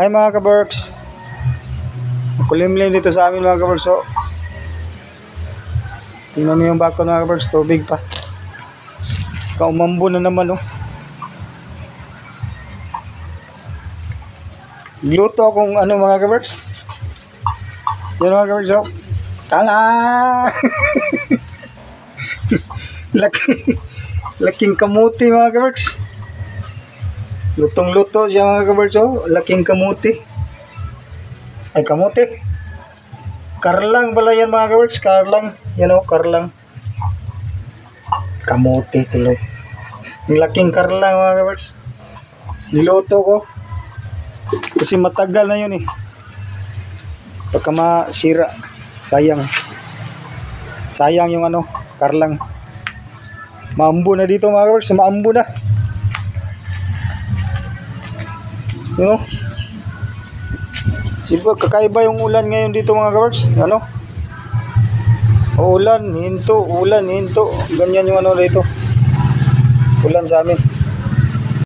Hi mga kaberks. Kulimlim dito sa amin mga kaberks. So, tingnan mo yung bakod mga kaberks. Tubig pa. Saka umambo na naman oh. Luto akong ano mga kaberks. Yan mga kaberks oh. Tanga! Laking kamuti mga kaberks. Lutong-luto siya mga kaberks oh. Laking kamuti. Ay kamuti. Karlang pala yan mga kaberks. Karlang. Yan oh, karlang. Kamuti tuloy. Ang laking karlang mga kaberks. Niluto ko. Kasi matagal na yun eh. Pagka masira. Sayang. Sayang yung ano, karlang. Maambo na dito mga kaberks. Maambo na. You know? Diba, kakaiba yung ulan ngayon dito mga kaberks. Ano? Ulan, hinto, ulan, hinto. Ganyan yung ano dito. Ulan sa amin.